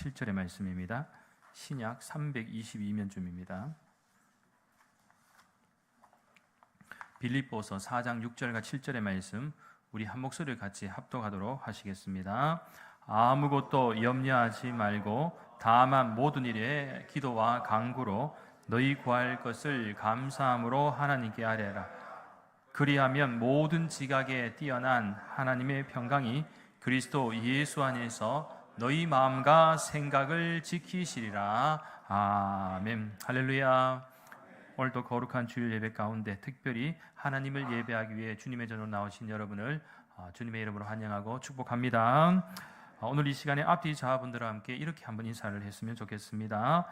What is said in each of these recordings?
7절의 말씀입니다. 신약 322면쯤입니다. 빌립보서 4장 6절과 7절의 말씀 우리 한 목소리를 같이 합독하도록 하시겠습니다. 아무것도 염려하지 말고 다만 모든 일에 기도와 간구로 너희 구할 것을 감사함으로 하나님께 아뢰라. 그리하면 모든 지각에 뛰어난 하나님의 평강이 그리스도 예수 안에서 너희 마음과 생각을 지키시리라. 아멘. 할렐루야. 오늘도 거룩한 주일 예배 가운데 특별히 하나님을 예배하기 위해 주님의 전으로 나오신 여러분을 주님의 이름으로 환영하고 축복합니다. 오늘 이 시간에 앞뒤 자분들과 함께 이렇게 한번 인사를 했으면 좋겠습니다.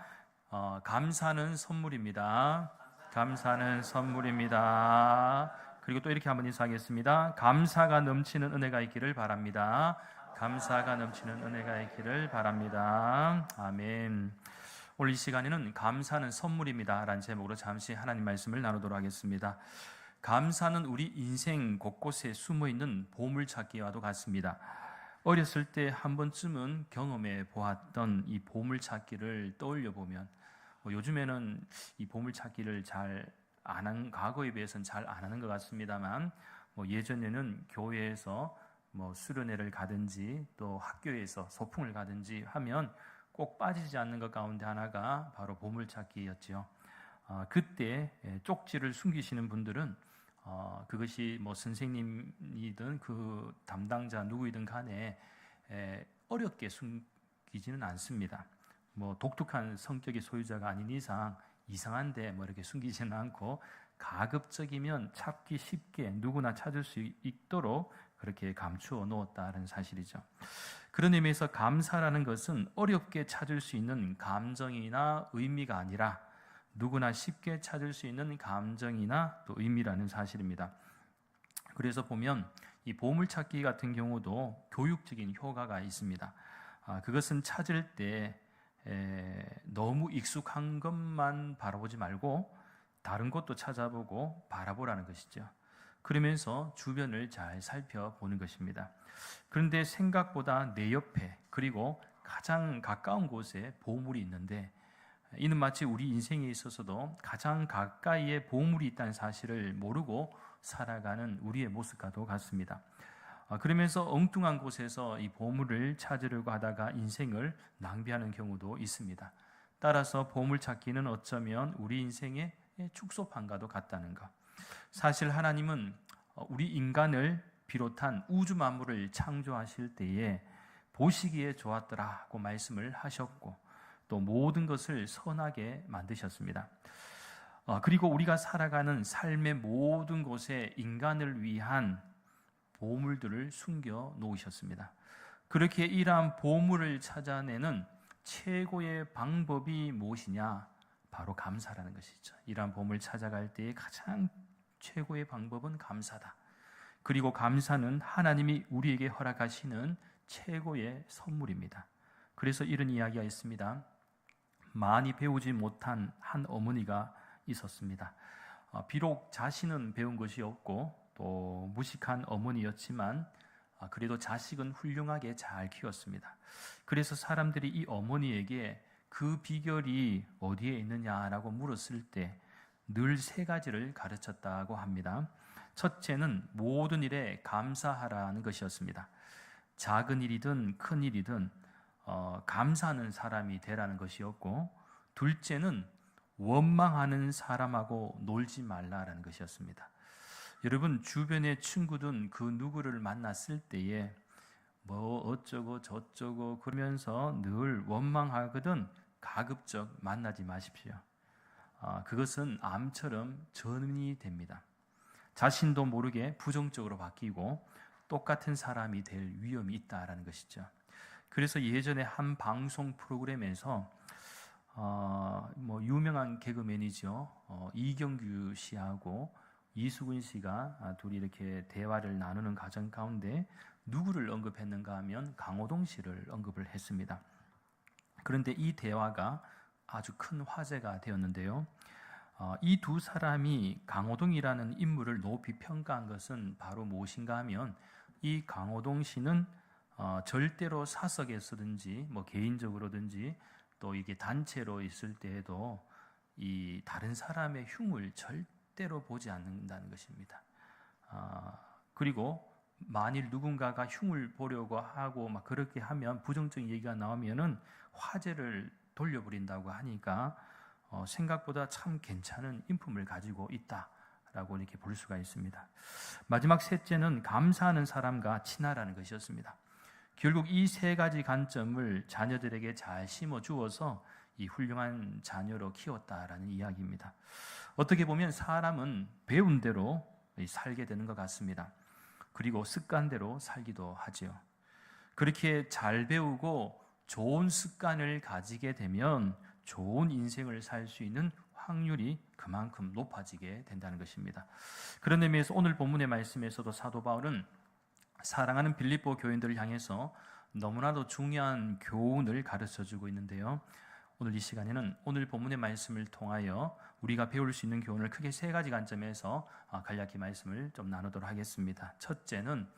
감사는 선물입니다. 감사는 선물입니다. 그리고 또 이렇게 한번 인사하겠습니다. 감사가 넘치는 은혜가 있기를 바랍니다. 감사가 넘치는 은혜가 있기를 바랍니다. 아멘. 오늘 이 시간에는 감사는 선물입니다 라는 제목으로 잠시 하나님 말씀을 나누도록 하겠습니다. 감사는 우리 인생 곳곳에 숨어있는 보물찾기와도 같습니다. 어렸을 때 한 번쯤은 경험해 보았던 이 보물찾기를 떠올려 보면 요즘에는 이 보물찾기를 잘 안 한, 과거에 비해서는 잘 안 하는 것 같습니다만 예전에는 교회에서 수련회를 가든지 또 학교에서 소풍을 가든지 하면 꼭 빠지지 않는 것 가운데 하나가 바로 보물찾기였죠. 그때 쪽지를 숨기시는 분들은 그것이 선생님이든 그 담당자 누구이든 간에 어렵게 숨기지는 않습니다. 독특한 성격의 소유자가 아닌 이상 이상한데 이렇게 숨기지는 않고 가급적이면 찾기 쉽게 누구나 찾을 수 있도록 그렇게 감추어 놓았다는 사실이죠. 그런 의미에서 감사라는 것은 어렵게 찾을 수 있는 감정이나 의미가 아니라 누구나 쉽게 찾을 수 있는 감정이나 또 의미라는 사실입니다. 그래서 보면 이 보물찾기 같은 경우도 교육적인 효과가 있습니다. 그것은 찾을 때 너무 익숙한 것만 바라보지 말고 다른 것도 찾아보고 바라보라는 것이죠. 그러면서 주변을 잘 살펴보는 것입니다. 그런데 생각보다 내 옆에 그리고 가장 가까운 곳에 보물이 있는데 이는 마치 우리 인생에 있어서도 가장 가까이에 보물이 있다는 사실을 모르고 살아가는 우리의 모습과도 같습니다. 그러면서 엉뚱한 곳에서 이 보물을 찾으려고 하다가 인생을 낭비하는 경우도 있습니다. 따라서 보물찾기는 어쩌면 우리 인생의 축소판과도 같다는 것. 사실 하나님은 우리 인간을 비롯한 우주 만물을 창조하실 때에 보시기에 좋았더라고 말씀을 하셨고 또 모든 것을 선하게 만드셨습니다. 그리고 우리가 살아가는 삶의 모든 곳에 인간을 위한 보물들을 숨겨 놓으셨습니다. 그렇게 이러한 보물을 찾아내는 최고의 방법이 무엇이냐? 바로 감사라는 것이죠. 이러한 보물을 찾아갈 때의 가장 최고의 방법은 감사다. 그리고 감사는 하나님이 우리에게 허락하시는 최고의 선물입니다. 그래서 이런 이야기가 있습니다. 많이 배우지 못한 한 어머니가 있었습니다. 비록 자신은 배운 것이 없고 또 무식한 어머니였지만 그래도 자식은 훌륭하게 잘 키웠습니다. 그래서 사람들이 이 어머니에게 그 비결이 어디에 있느냐라고 물었을 때 늘 세 가지를 가르쳤다고 합니다. 첫째는 모든 일에 감사하라는 것이었습니다. 작은 일이든 큰 일이든 감사하는 사람이 되라는 것이었고, 둘째는 원망하는 사람하고 놀지 말라라는 것이었습니다. 여러분 주변의 친구든 그 누구를 만났을 때에 어쩌고 저쩌고 그러면서 늘 원망하거든 가급적 만나지 마십시오. 그것은 암처럼 전이 됩니다. 자신도 모르게 부정적으로 바뀌고 똑같은 사람이 될 위험이 있다라는 것이죠. 그래서 예전에 한 방송 프로그램에서 유명한 개그맨이죠. 이경규 씨하고 이수근 씨가 둘이 이렇게 대화를 나누는 과정 가운데 누구를 언급했는가 하면 강호동 씨를 언급을 했습니다. 그런데 이 대화가 아주 큰 화제가 되었는데요. 이 두 사람이 강호동이라는 인물을 높이 평가한 것은 바로 무엇인가 하면 이 강호동 씨는 절대로 사석에서든지 뭐 개인적으로든지 또 이게 단체로 있을 때에도 이 다른 사람의 흉을 절대로 보지 않는다는 것입니다. 그리고 만일 누군가가 흉을 보려고 하고 막 그렇게 하면 부정적인 얘기가 나오면은 화제를 돌려버린다고 하니까 생각보다 참 괜찮은 인품을 가지고 있다라고 이렇게 볼 수가 있습니다. 마지막 셋째는 감사하는 사람과 친하라는 것이었습니다. 결국 이 세 가지 관점을 자녀들에게 잘 심어 주어서 이 훌륭한 자녀로 키웠다라는 이야기입니다. 어떻게 보면 사람은 배운 대로 살게 되는 것 같습니다. 그리고 습관대로 살기도 하지요. 그렇게 잘 배우고 좋은 습관을 가지게 되면 좋은 인생을 살 수 있는 확률이 그만큼 높아지게 된다는 것입니다. 그런 의미에서 오늘 본문의 말씀에서도 사도 바울은 사랑하는 빌립보 교인들을 향해서 너무나도 중요한 교훈을 가르쳐주고 있는데요. 오늘 이 시간에는 오늘 본문의 말씀을 통하여 우리가 배울 수 있는 교훈을 크게 세 가지 관점에서 간략히 말씀을 좀 나누도록 하겠습니다. 첫째는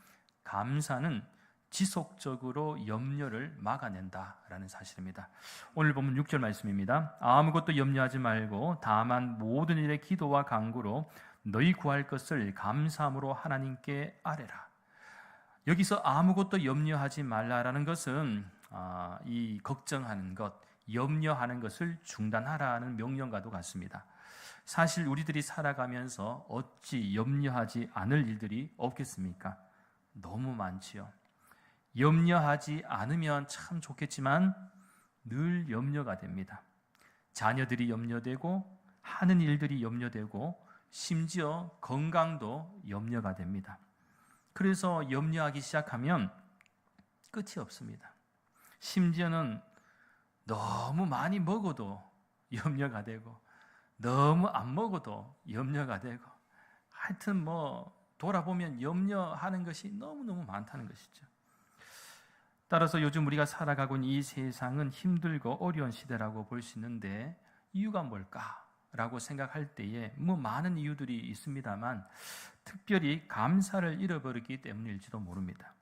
감사는 지속적으로 염려를 막아낸다라는 사실입니다. 오늘 본문 6절 말씀입니다. 아무것도 염려하지 말고 다만 모든 일에 기도와 간구로 너희 구할 것을 감사함으로 하나님께 아뢰라. 여기서 아무것도 염려하지 말라라는 것은 이 걱정하는 것, 염려하는 것을 중단하라는 명령과도 같습니다. 사실 우리들이 살아가면서 어찌 염려하지 않을 일들이 없겠습니까? 너무 많지요. 염려하지 않으면 참 좋겠지만 늘 염려가 됩니다. 자녀들이 염려되고 하는 일들이 염려되고 심지어 건강도 염려가 됩니다. 그래서 염려하기 시작하면 끝이 없습니다. 심지어는 너무 많이 먹어도 염려가 되고 너무 안 먹어도 염려가 되고 하여튼 뭐 돌아보면 염려하는 것이 너무너무 많다는 것이죠. 따라서 요즘 우리가 살아가고 있는 이 세상은 힘들고 어려운 시대라고 볼 수 있는데 이유가 뭘까라고 생각할 때에 뭐 많은 이유들이 있습니다만 특별히 감사를 잃어버렸기 때문일지도 모릅니다.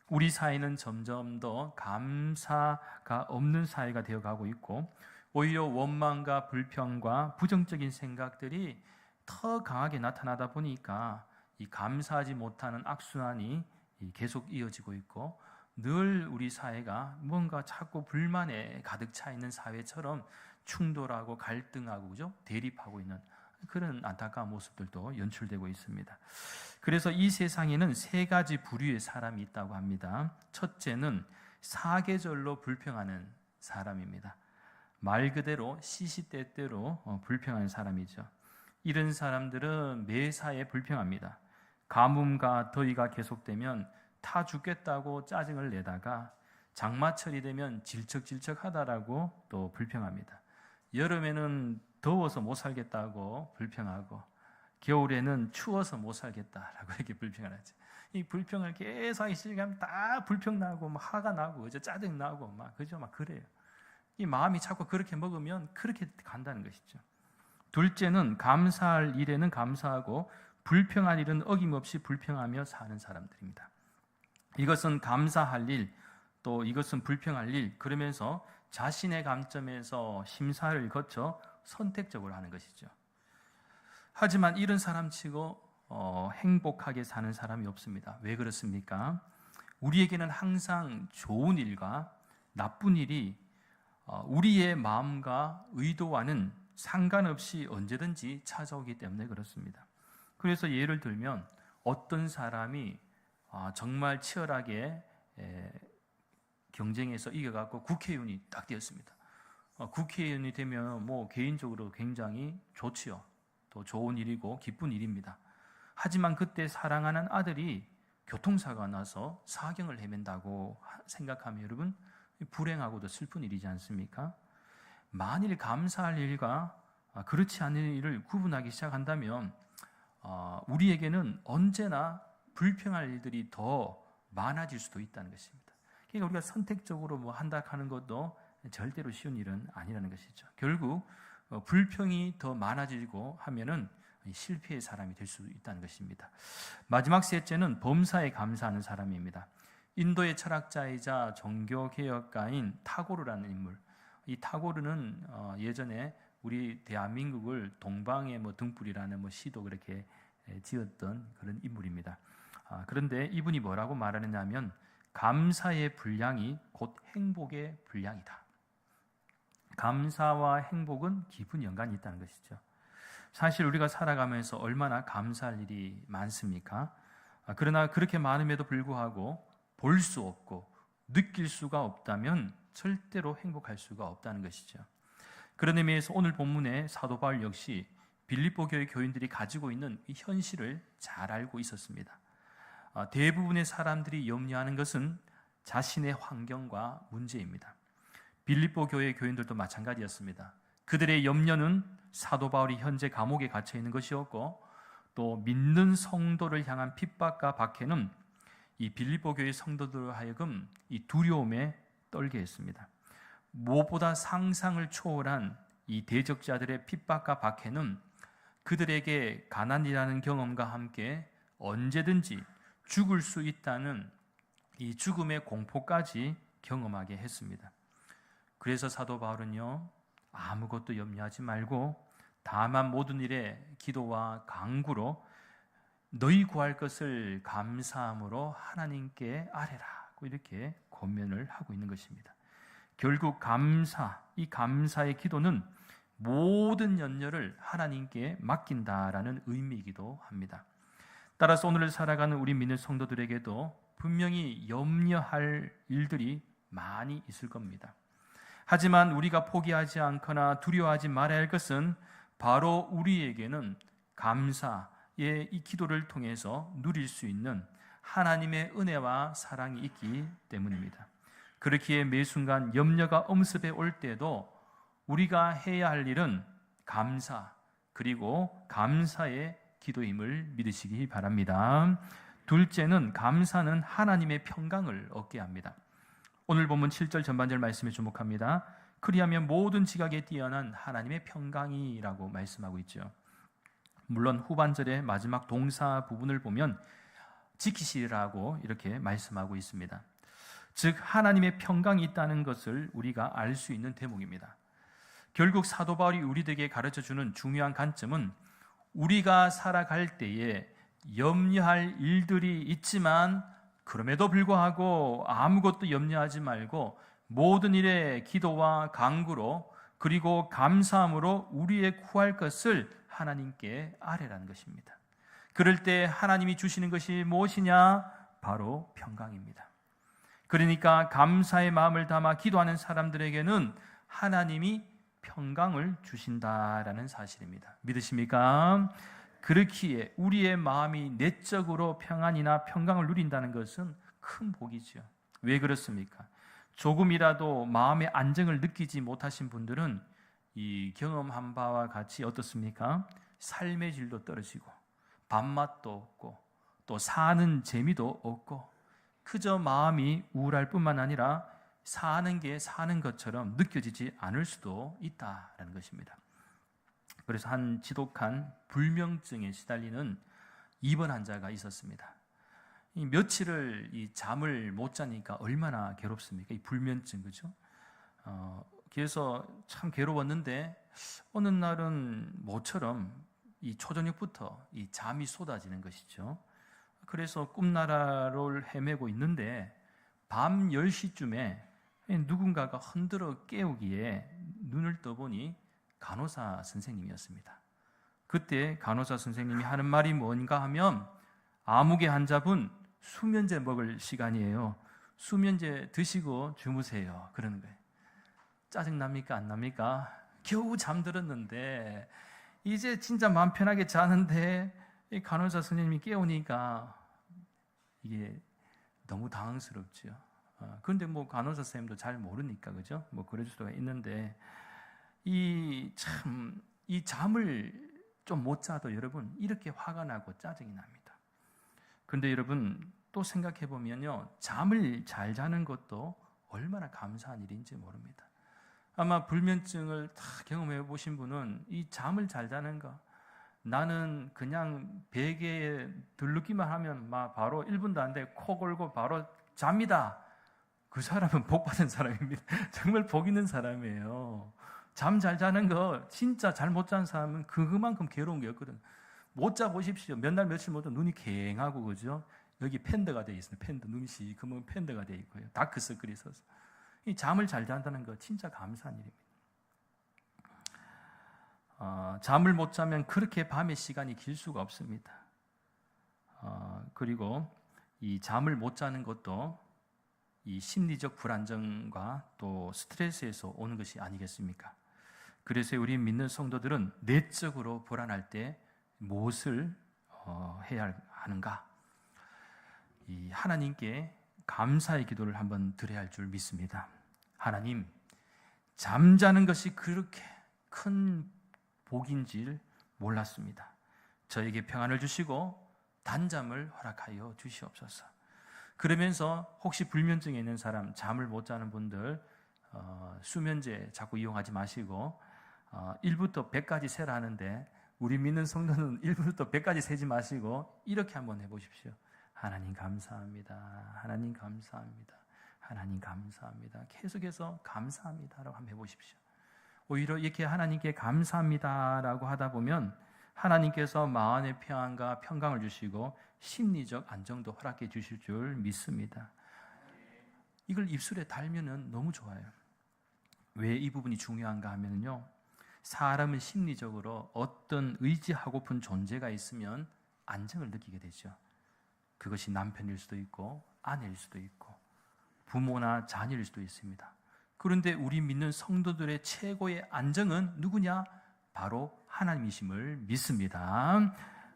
우리 사회는 점점 더 감사가 없는 사회가 되어가고 있고 오히려 원망과 불평과 부정적인 생각들이 더 강하게 나타나다 보니까 이 감사하지 못하는 악순환이 계속 이어지고 있고 늘 우리 사회가 뭔가 자꾸 불만에 가득 차 있는 사회처럼 충돌하고 갈등하고 그죠? 대립하고 있는 그런 안타까운 모습들도 연출되고 있습니다. 그래서 이 세상에는 세 가지 부류의 사람이 있다고 합니다. 첫째는 사계절로 불평하는 사람입니다. 말 그대로 시시때때로 불평하는 사람이죠. 이런 사람들은 매사에 불평합니다. 가뭄과 더위가 계속되면 타 죽겠다고 짜증을 내다가 장마철이 되면 질척질척하다라고 또 불평합니다. 여름에는 더워서 못 살겠다고 불평하고 겨울에는 추워서 못 살겠다라고 이렇게 불평을 하죠. 이 불평을 계속 하기 시작하면 다 불평 나고 막 화가 나고 그죠? 짜증 나고 막 그죠? 막 그래요. 이 마음이 자꾸 그렇게 먹으면 그렇게 간다는 것이죠. 둘째는 감사할 일에는 감사하고 불평할 일은 어김없이 불평하며 사는 사람들입니다. 이것은 감사할 일, 또 이것은 불평할 일, 그러면서 자신의 관점에서 심사를 거쳐 선택적으로 하는 것이죠. 하지만 이런 사람치고 행복하게 사는 사람이 없습니다. 왜 그렇습니까? 우리에게는 항상 좋은 일과 나쁜 일이 우리의 마음과 의도와는 상관없이 언제든지 찾아오기 때문에 그렇습니다. 그래서 예를 들면 어떤 사람이 정말 치열하게 경쟁에서 이겨갖고 국회의원이 딱 되었습니다. 국회의원이 되면 뭐 개인적으로 굉장히 좋지요. 또 좋은 일이고 기쁜 일입니다. 하지만 그때 사랑하는 아들이 교통사고가 나서 사경을 헤맨다고 생각하면 여러분 불행하고도 슬픈 일이지 않습니까? 만일 감사할 일과 그렇지 않은 일을 구분하기 시작한다면 우리에게는 언제나 불평할 일들이 더 많아질 수도 있다는 것입니다. 그러니까 우리가 선택적으로 뭐 한다 하는 것도 절대로 쉬운 일은 아니라는 것이죠. 결국 불평이 더 많아지고 하면은 실패의 사람이 될 수 있다는 것입니다. 마지막 셋째는 범사에 감사하는 사람입니다. 인도의 철학자이자 종교개혁가인 타고르라는 인물. 이 타고르는 예전에 우리 대한민국을 동방의 등불이라는 시도 그렇게 지었던 그런 인물입니다. 그런데 이분이 뭐라고 말하느냐면 감사의 분량이 곧 행복의 분량이다. 감사와 행복은 깊은 연관이 있다는 것이죠. 사실 우리가 살아가면서 얼마나 감사할 일이 많습니까? 그러나 그렇게 많음에도 불구하고 볼 수 없고 느낄 수가 없다면 절대로 행복할 수가 없다는 것이죠. 그런 의미에서 오늘 본문의 사도 바울 역시 빌립보 교회 교인들이 가지고 있는 이 현실을 잘 알고 있었습니다. 대부분의 사람들이 염려하는 것은 자신의 환경과 문제입니다. 빌립보 교회 교인들도 마찬가지였습니다. 그들의 염려는 사도 바울이 현재 감옥에 갇혀 있는 것이었고 또 믿는 성도를 향한 핍박과 박해는 이 빌립보 교회 성도들로 하여금 이 두려움에 떨게 했습니다. 무엇보다 상상을 초월한 이 대적자들의 핍박과 박해는 그들에게 가난이라는 경험과 함께 언제든지 죽을 수 있다는 이 죽음의 공포까지 경험하게 했습니다. 그래서 사도 바울은요, 아무것도 염려하지 말고 다만 모든 일에 기도와 간구로 너희 구할 것을 감사함으로 하나님께 아뢰라, 이렇게 권면을 하고 있는 것입니다. 결국 이 감사의 기도는 모든 연료를 하나님께 맡긴다라는 의미이기도 합니다. 따라서 오늘 살아가는 우리 믿는 성도들에게도 분명히 염려할 일들이 많이 있을 겁니다. 하지만 우리가 포기하지 않거나 두려워하지 말아야 할 것은 바로 우리에게는 감사의 이 기도를 통해서 누릴 수 있는 하나님의 은혜와 사랑이 있기 때문입니다. 그렇기에 매 순간 염려가 엄습해 올 때도 우리가 해야 할 일은 감사, 그리고 감사의 기도임을 믿으시기 바랍니다. 둘째는 감사는 하나님의 평강을 얻게 합니다. 오늘 본문 7절 전반절 말씀에 주목합니다. 그리하면 모든 지각에 뛰어난 하나님의 평강이라고 말씀하고 있죠. 물론 후반절의 마지막 동사 부분을 보면 지키시라고 이렇게 말씀하고 있습니다. 즉 하나님의 평강이 있다는 것을 우리가 알 수 있는 대목입니다. 결국 사도 바울이 우리들에게 가르쳐주는 중요한 관점은 우리가 살아갈 때에 염려할 일들이 있지만 그럼에도 불구하고 아무것도 염려하지 말고 모든 일에 기도와 간구로 그리고 감사함으로 우리의 구할 것을 하나님께 아뢰라는 것입니다. 그럴 때 하나님이 주시는 것이 무엇이냐? 바로 평강입니다. 그러니까 감사의 마음을 담아 기도하는 사람들에게는 하나님이 평강을 주신다라는 사실입니다. 믿으십니까? 그렇기에 우리의 마음이 내적으로 평안이나 평강을 누린다는 것은 큰 복이죠. 왜 그렇습니까? 조금이라도 마음의 안정을 느끼지 못하신 분들은 이 경험한 바와 같이 어떻습니까? 삶의 질도 떨어지고 밥맛도 없고 또 사는 재미도 없고 그저 마음이 우울할 뿐만 아니라 사는 게 사는 것처럼 느껴지지 않을 수도 있다라는 것입니다. 그래서 한 지독한 불면증에 시달리는 입원 환자가 있었습니다. 이 며칠을 이 잠을 못 자니까 얼마나 괴롭습니까? 이 불면증, 그죠? 그래서 참 괴로웠는데 어느 날은 모처럼 이 초저녁부터 이 잠이 쏟아지는 것이죠. 그래서 꿈나라를 헤매고 있는데 밤 10시쯤에 누군가가 흔들어 깨우기에 눈을 떠보니 간호사 선생님이었습니다. 그때 간호사 선생님이 하는 말이 뭔가 하면 아무개 환자분 수면제 먹을 시간이에요. 수면제 드시고 주무세요. 그러는 거예요. 짜증납니까? 안 납니까? 겨우 잠들었는데 이제 진짜 마음 편하게 자는데 이 간호사 선생님이 깨우니까 이게 너무 당황스럽죠. 그런데 간호사 선생님도 잘 모르니까, 그죠? 그럴 수가 있는데 이 잠을 좀 못 자도 여러분 이렇게 화가 나고 짜증이 납니다. 그런데 여러분 또 생각해 보면요, 잠을 잘 자는 것도 얼마나 감사한 일인지 모릅니다. 아마 불면증을 다 경험해 보신 분은 이 잠을 잘 자는 거, 나는 그냥 베개에 들르기만 하면 바로 1분도 안 돼 코 골고 바로 잡니다. 그 사람은 복 받은 사람입니다. 정말 복 있는 사람이에요. 잠 잘 자는 거 진짜 잘 못 자는 사람은 그만큼 괴로운 게 없거든. 못 자 보십시오. 몇 날 며칠 못 자 눈이 갱하고 그죠? 여기 팬더가 돼 있어요. 팬더 눈이 시커먼 팬더가 돼 있고요. 다크서클이 있어서 이 잠을 잘 잔다는 거 진짜 감사한 일입니다. 잠을 못 자면 그렇게 밤의 시간이 길 수가 없습니다. 그리고 이 잠을 못 자는 것도 이 심리적 불안정과 또 스트레스에서 오는 것이 아니겠습니까? 그래서 우리 믿는 성도들은 내적으로 불안할 때 무엇을 해야 하는가? 이 하나님께 감사의 기도를 한번 드려야 할 줄 믿습니다. 하나님, 잠자는 것이 그렇게 큰 복인지를 몰랐습니다. 저에게 평안을 주시고 단잠을 허락하여 주시옵소서. 그러면서 혹시 불면증에 있는 사람, 잠을 못 자는 분들 수면제 자꾸 이용하지 마시고 1부터 100까지 세라 하는데 우리 믿는 성도는 1부터 100까지 세지 마시고 이렇게 한번 해보십시오. 하나님 감사합니다. 하나님 감사합니다. 하나님 감사합니다. 계속해서 감사합니다라고 한번 해보십시오. 오히려 이렇게 하나님께 감사합니다라고 하다 보면 하나님께서 마음의 평안과 평강을 주시고 심리적 안정도 허락해 주실 줄 믿습니다. 이걸 입술에 달면은 너무 좋아요. 왜 이 부분이 중요한가 하면요, 사람은 심리적으로 어떤 의지하고픈 존재가 있으면 안정을 느끼게 되죠. 그것이 남편일 수도 있고 아내일 수도 있고 부모나 자녀일 수도 있습니다. 그런데 우리 믿는 성도들의 최고의 안정은 누구냐? 바로 하나님이심을 믿습니다.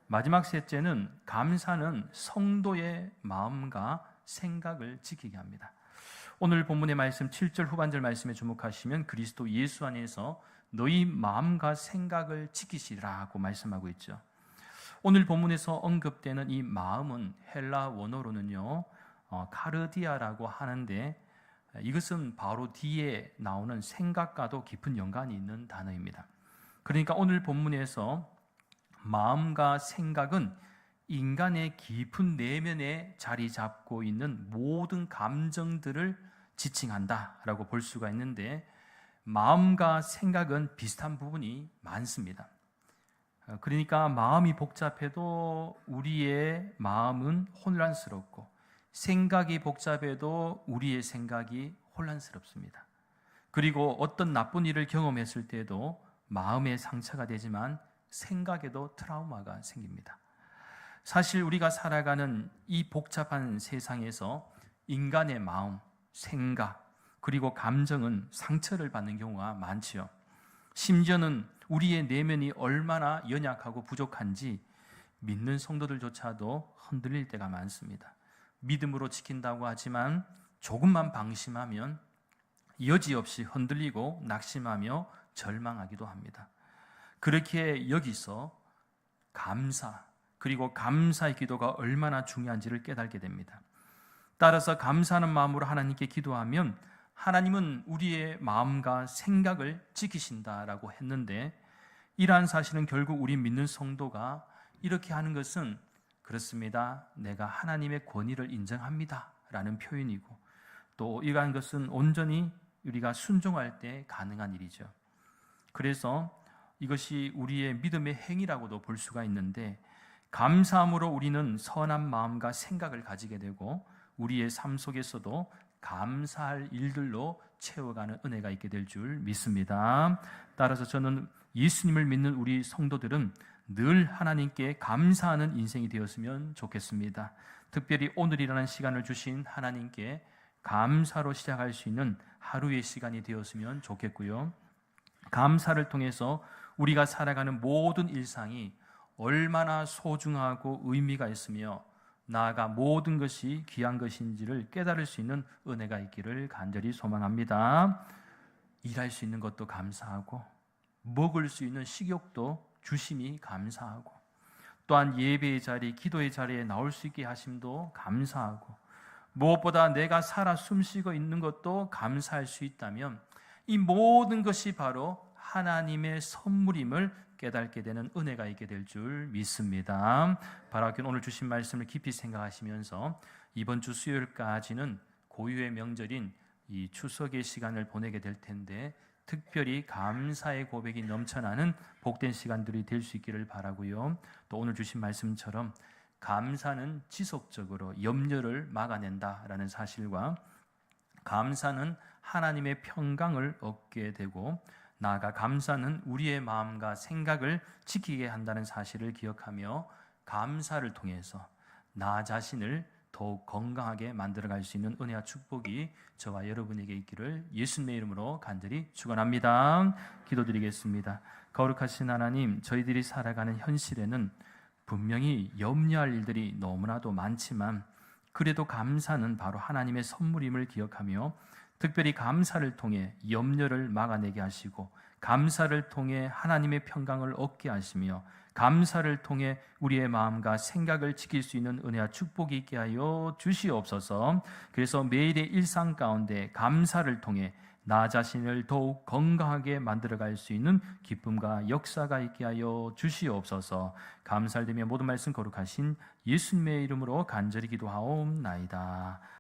마지막 셋째는 감사는 성도의 마음과 생각을 지키게 합니다. 오늘 본문의 말씀 7절 후반절 말씀에 주목하시면 그리스도 예수 안에서 너희 마음과 생각을 지키시라고 말씀하고 있죠. 오늘 본문에서 언급되는 이 마음은 헬라 원어로는요 카르디아라고 하는데 이것은 바로 뒤에 나오는 생각과도 깊은 연관이 있는 단어입니다. 그러니까 오늘 본문에서 마음과 생각은 인간의 깊은 내면에 자리 잡고 있는 모든 감정들을 지칭한다라고 볼 수가 있는데 마음과 생각은 비슷한 부분이 많습니다. 그러니까 마음이 복잡해도 우리의 마음은 혼란스럽고 생각이 복잡해도 우리의 생각이 혼란스럽습니다. 그리고 어떤 나쁜 일을 경험했을 때도 마음에 상처가 되지만 생각에도 트라우마가 생깁니다. 사실 우리가 살아가는 이 복잡한 세상에서 인간의 마음, 생각, 그리고 감정은 상처를 받는 경우가 많지요. 심지어는 우리의 내면이 얼마나 연약하고 부족한지 믿는 성도들조차도 흔들릴 때가 많습니다. 믿음으로 지킨다고 하지만 조금만 방심하면 여지없이 흔들리고 낙심하며 절망하기도 합니다. 그렇게 여기서 감사, 그리고 감사의 기도가 얼마나 중요한지를 깨닫게 됩니다. 따라서 감사하는 마음으로 하나님께 기도하면 하나님은 우리의 마음과 생각을 지키신다라고 했는데 이러한 사실은 결국 우리 믿는 성도가 이렇게 하는 것은 그렇습니다. 내가 하나님의 권위를 인정합니다 라는 표현이고 또 이러한 것은 온전히 우리가 순종할 때 가능한 일이죠. 그래서 이것이 우리의 믿음의 행위라고도 볼 수가 있는데 감사함으로 우리는 선한 마음과 생각을 가지게 되고 우리의 삶 속에서도 감사할 일들로 채워가는 은혜가 있게 될 줄 믿습니다. 따라서 저는 예수님을 믿는 우리 성도들은 늘 하나님께 감사하는 인생이 되었으면 좋겠습니다. 특별히 오늘이라는 시간을 주신 하나님께 감사로 시작할 수 있는 하루의 시간이 되었으면 좋겠고요. 감사를 통해서 우리가 살아가는 모든 일상이 얼마나 소중하고 의미가 있으며 나아가 모든 것이 귀한 것인지를 깨달을 수 있는 은혜가 있기를 간절히 소망합니다. 일할 수 있는 것도 감사하고 먹을 수 있는 식욕도 주심이 감사하고 또한 예배의 자리, 기도의 자리에 나올 수 있게 하심도 감사하고 무엇보다 내가 살아 숨쉬고 있는 것도 감사할 수 있다면 이 모든 것이 바로 하나님의 선물임을 깨닫게 되는 은혜가 있게 될 줄 믿습니다. 바라기는 오늘 주신 말씀을 깊이 생각하시면서 이번 주 수요일까지는 고유의 명절인 이 추석의 시간을 보내게 될 텐데 특별히 감사의 고백이 넘쳐나는 복된 시간들이 될 수 있기를 바라고요. 또 오늘 주신 말씀처럼 감사는 지속적으로 염려를 막아낸다라는 사실과 감사는 하나님의 평강을 얻게 되고 나아가 감사는 우리의 마음과 생각을 지키게 한다는 사실을 기억하며 감사를 통해서 나 자신을 더욱 건강하게 만들어갈 수 있는 은혜와 축복이 저와 여러분에게 있기를 예수님의 이름으로 간절히 축원합니다. 기도드리겠습니다. 거룩하신 하나님, 저희들이 살아가는 현실에는 분명히 염려할 일들이 너무나도 많지만 그래도 감사는 바로 하나님의 선물임을 기억하며 특별히 감사를 통해 염려를 막아내게 하시고 감사를 통해 하나님의 평강을 얻게 하시며 감사를 통해 우리의 마음과 생각을 지킬 수 있는 은혜와 축복이 있게 하여 주시옵소서. 그래서 매일의 일상 가운데 감사를 통해 나 자신을 더욱 건강하게 만들어갈 수 있는 기쁨과 역사가 있게 하여 주시옵소서. 감사를 드리며 모든 말씀 거룩하신 예수님의 이름으로 간절히 기도하옵나이다.